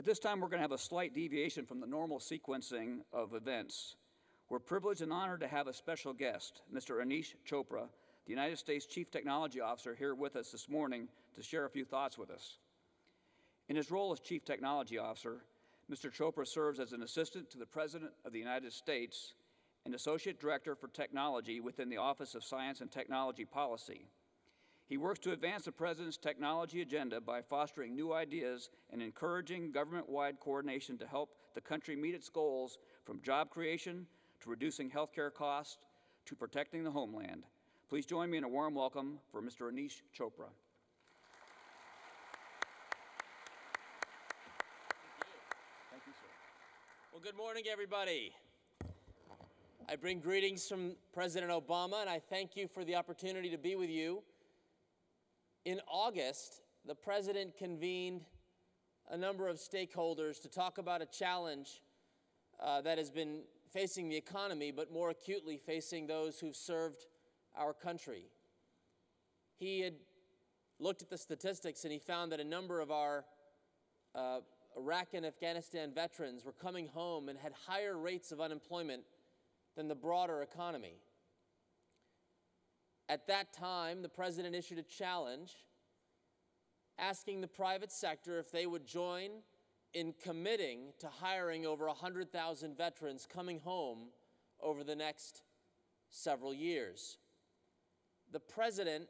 At this time, we're going to have a slight deviation from the normal sequencing of events. We're privileged and honored to have a special guest, Mr. Aneesh Chopra, the United States Chief Technology Officer, here with us this morning to share a few thoughts with us. In his role as Chief Technology Officer, Mr. Chopra serves as an assistant to the President of the United States and Associate Director for Technology within the Office of Science and Technology Policy. He works to advance the President's technology agenda by fostering new ideas and encouraging government-wide coordination to help the country meet its goals, from job creation to reducing healthcare costs to protecting the homeland. Please join me in a warm welcome for Mr. Aneesh Chopra. Thank you, sir. Well, good morning, everybody. I bring greetings from President Obama, and I thank you for the opportunity to be with you. In August, the President convened a number of stakeholders to talk about a challenge that has been facing the economy, but more acutely facing those who've served our country. He had looked at the statistics and he found that a number of our Iraq and Afghanistan veterans were coming home and had higher rates of unemployment than the broader economy. At that time, the President issued a challenge asking the private sector if they would join in committing to hiring over 100,000 veterans coming home over the next several years. The President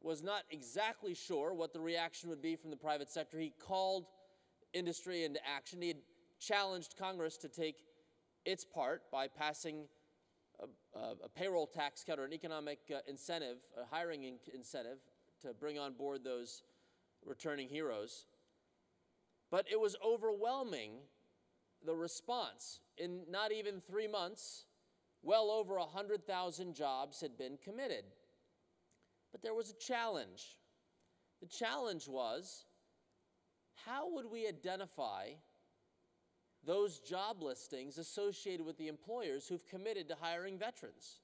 was not exactly sure what the reaction would be from the private sector. He called industry into action. He had challenged Congress to take its part by passing a payroll tax cut or an economic incentive, a hiring incentive to bring on board those returning heroes. But it was overwhelming, the response. In not even 3 months, well over 100,000 jobs had been committed. But there was a challenge. The challenge was, how would we identify those job listings associated with the employers who've committed to hiring veterans?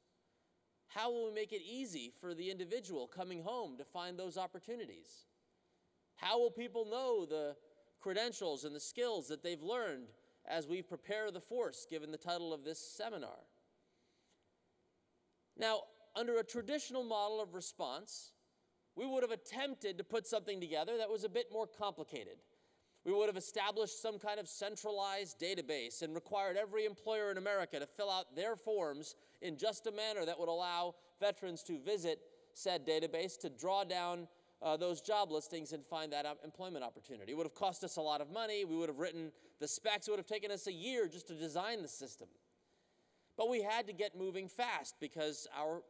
How will we make it easy for the individual coming home to find those opportunities? How will people know the credentials and the skills that they've learned as we prepare the force, given the title of this seminar? Now, under a traditional model of response, we would have attempted to put something together that was a bit more complicated. We would have established some kind of centralized database and required every employer in America to fill out their forms in just a manner that would allow veterans to visit said database, to draw down those job listings and find that employment opportunity. It would have cost us a lot of money. We would have written the specs. It would have taken us a year just to design the system. But we had to get moving fast because our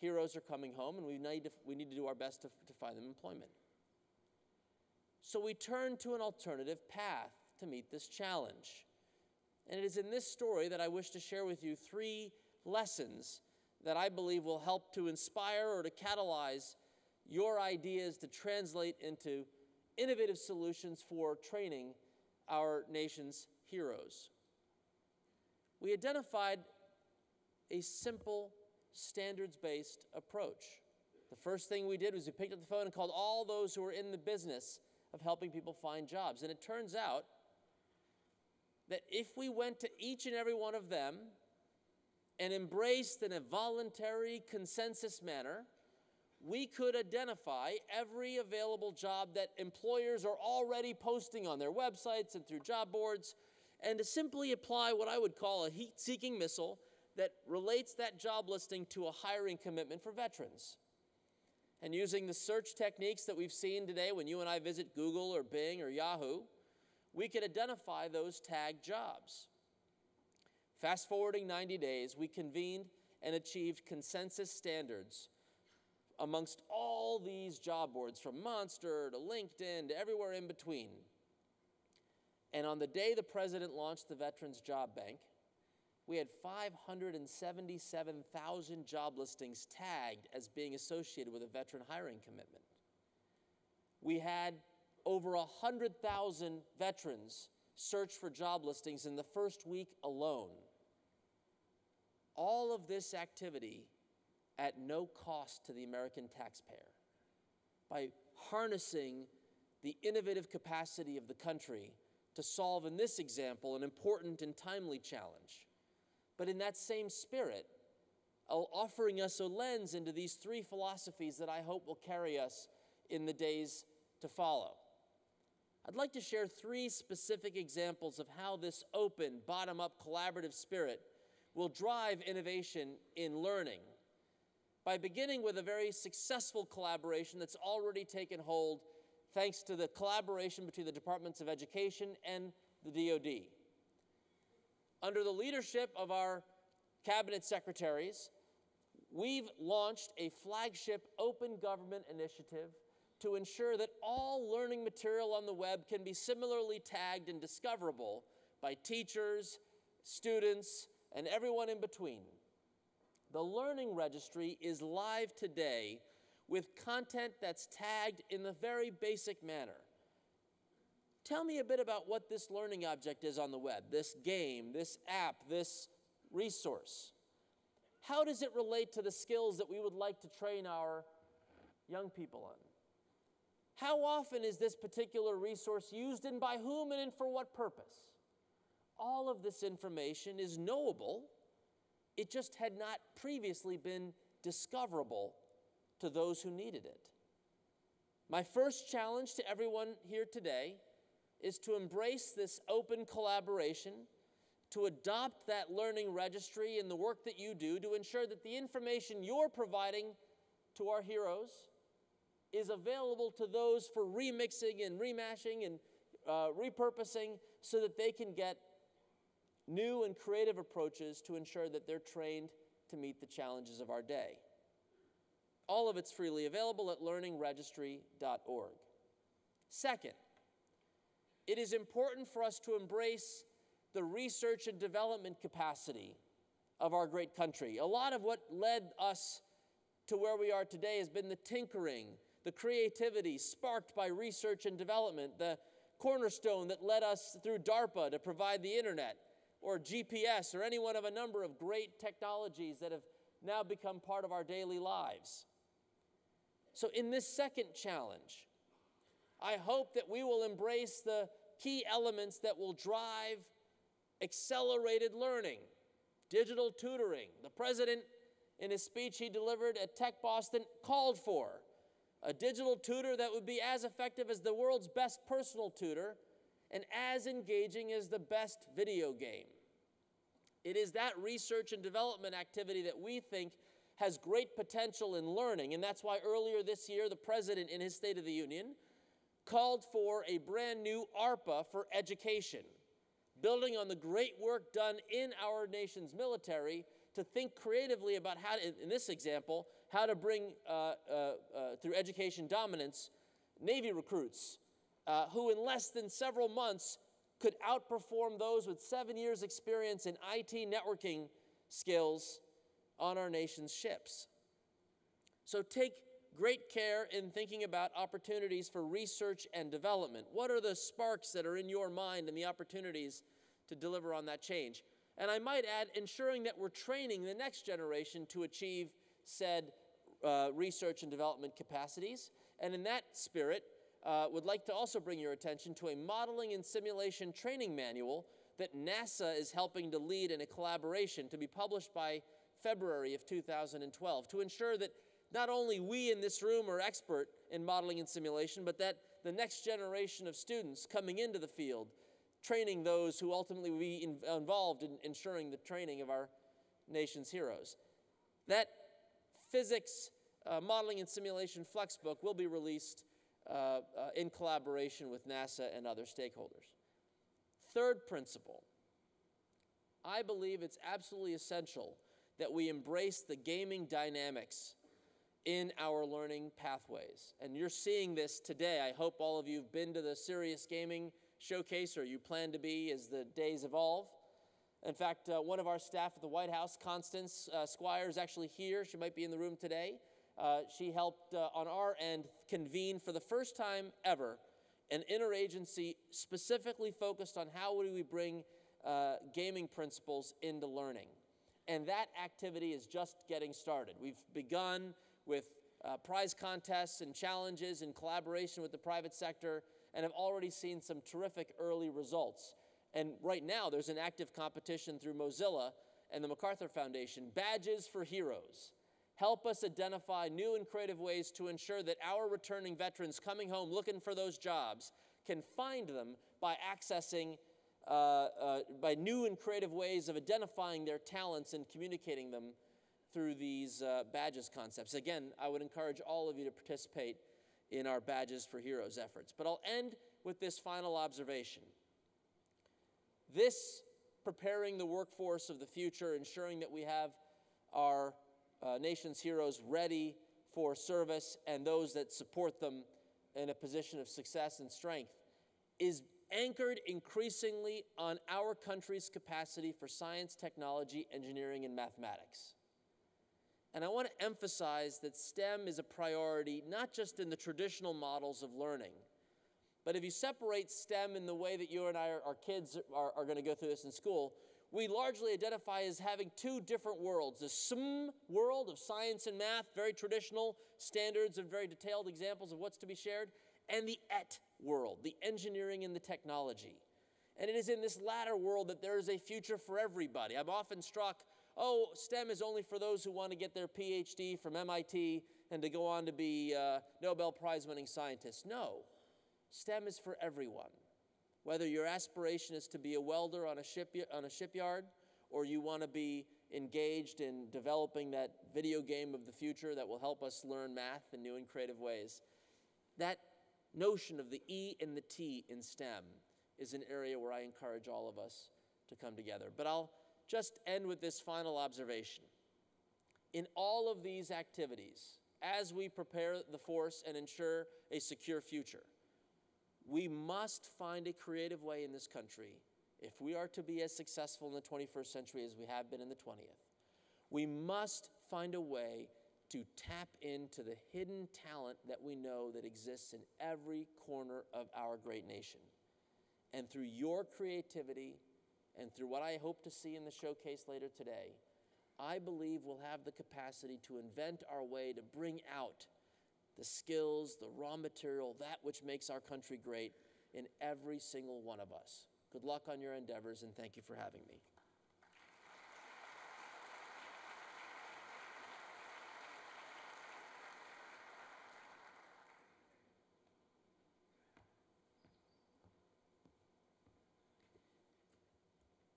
heroes are coming home and we need to do our best to find them employment. So we turned to an alternative path to meet this challenge. And it is in this story that I wish to share with you 3 lessons that I believe will help to inspire or to catalyze your ideas to translate into innovative solutions for training our nation's heroes. We identified a simple, standards-based approach. The first thing we did was we picked up the phone and called all those who were in the business of helping people find jobs. And it turns out that if we went to each and every one of them and embraced in a voluntary consensus manner, we could identify every available job that employers are already posting on their websites and through job boards, and to simply apply what I would call a heat-seeking missile that relates that job listing to a hiring commitment for veterans. And using the search techniques that we've seen today when you and I visit Google or Bing or Yahoo, we could identify those tagged jobs. Fast forwarding 90 days, we convened and achieved consensus standards amongst all these job boards, from Monster to LinkedIn to everywhere in between. And on the day the President launched the Veterans Job Bank, we had 577,000 job listings tagged as being associated with a veteran hiring commitment. We had over 100,000 veterans search for job listings in the first week alone. All of this activity at no cost to the American taxpayer. By harnessing the innovative capacity of the country to solve, in this example, an important and timely challenge. But in that same spirit, offering us a lens into these three philosophies that I hope will carry us in the days to follow. I'd like to share three specific examples of how this open, bottom-up collaborative spirit will drive innovation in learning, by beginning with a very successful collaboration that's already taken hold thanks to the collaboration between the Departments of Education and the DoD. Under the leadership of our cabinet secretaries, we've launched a flagship open government initiative to ensure that all learning material on the web can be similarly tagged and discoverable by teachers, students, and everyone in between. The Learning Registry is live today with content that's tagged in the very basic manner. Tell me a bit about what this learning object is on the web, this game, this app, this resource. How does it relate to the skills that we would like to train our young people on? How often is this particular resource used, and by whom, and for what purpose? All of this information is knowable. It just had not previously been discoverable to those who needed it. My first challenge to everyone here today is to embrace this open collaboration, to adopt that learning registry in the work that you do to ensure that the information you're providing to our heroes is available to those for remixing and remashing and repurposing so that they can get new and creative approaches to ensure that they're trained to meet the challenges of our day. All of it's freely available at learningregistry.org. Second, it is important for us to embrace the research and development capacity of our great country. A lot of what led us to where we are today has been the tinkering, the creativity sparked by research and development, the cornerstone that led us through DARPA to provide the internet, or GPS, or any one of a number of great technologies that have now become part of our daily lives. So in this second challenge, I hope that we will embrace the key elements that will drive accelerated learning, digital tutoring. The president, in his speech he delivered at Tech Boston, called for a digital tutor that would be as effective as the world's best personal tutor and as engaging as the best video game. It is that research and development activity that we think has great potential in learning, and that's why earlier this year the president, in his State of the Union, called for a brand new ARPA for education, building on the great work done in our nation's military to think creatively about how to, in this example, how to bring, through education dominance, Navy recruits who in less than several months could outperform those with 7 years experience in IT networking skills on our nation's ships. So take great care in thinking about opportunities for research and development. What are the sparks that are in your mind and the opportunities to deliver on that change? And I might add, ensuring that we're training the next generation to achieve said research and development capacities. And in that spirit, would like to also bring your attention to a modeling and simulation training manual that NASA is helping to lead in a collaboration to be published by February of 2012 to ensure that not only we in this room are expert in modeling and simulation, but that the next generation of students coming into the field, training those who ultimately will be involved in ensuring the training of our nation's heroes. That physics modeling and simulation flexbook will be released in collaboration with NASA and other stakeholders. Third principle, I believe it's absolutely essential that we embrace the gaming dynamics in our learning pathways. And you're seeing this today. I hope all of you have been to the Serious Gaming Showcase, or you plan to be as the days evolve. In fact, one of our staff at the White House, Constance Squire, is actually here. She might be in the room today. She helped on our end convene for the first time ever an interagency specifically focused on how would we bring gaming principles into learning. And that activity is just getting started. We've begun with prize contests and challenges in collaboration with the private sector, and have already seen some terrific early results. And right now, there's an active competition through Mozilla and the MacArthur Foundation, Badges for Heroes. Help us identify new and creative ways to ensure that our returning veterans coming home looking for those jobs can find them by accessing, by new and creative ways of identifying their talents and communicating them through these badges concepts. Again, I would encourage all of you to participate in our Badges for Heroes efforts. But I'll end with this final observation. This preparing the workforce of the future, ensuring that we have our nation's heroes ready for service and those that support them in a position of success and strength, is anchored increasingly on our country's capacity for science, technology, engineering, and mathematics. And I want to emphasize that STEM is a priority not just in the traditional models of learning, but if you separate STEM in the way that you and I, our kids are going to go through this in school, we largely identify as having two different worlds. The SM world of science and math, very traditional standards and very detailed examples of what's to be shared, and the ET world, the engineering and the technology. And it is in this latter world that there is a future for everybody. I'm often struck, oh, STEM is only for those who want to get their PhD from MIT and to go on to be Nobel Prize-winning scientists. No, STEM is for everyone. Whether your aspiration is to be a welder on a shipyard, or you want to be engaged in developing that video game of the future that will help us learn math in new and creative ways, that notion of the E and the T in STEM is an area where I encourage all of us to come together. But I'll just end with this final observation. In all of these activities, as we prepare the force and ensure a secure future, we must find a creative way in this country, if we are to be as successful in the 21st century as we have been in the 20th, we must find a way to tap into the hidden talent that we know that exists in every corner of our great nation. And through your creativity and through what I hope to see in the showcase later today, I believe we'll have the capacity to invent our way to bring out the skills, the raw material, that which makes our country great in every single one of us. Good luck on your endeavors, and thank you for having me.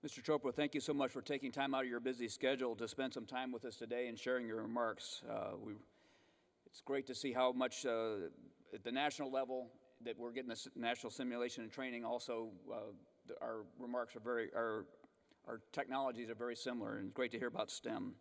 Mr. Chopra, thank you so much for taking time out of your busy schedule to spend some time with us today and sharing your remarks. It's great to see how much at the national level that we're getting this national simulation and training. Also, our remarks are our technologies are very similar, and it's great to hear about STEM.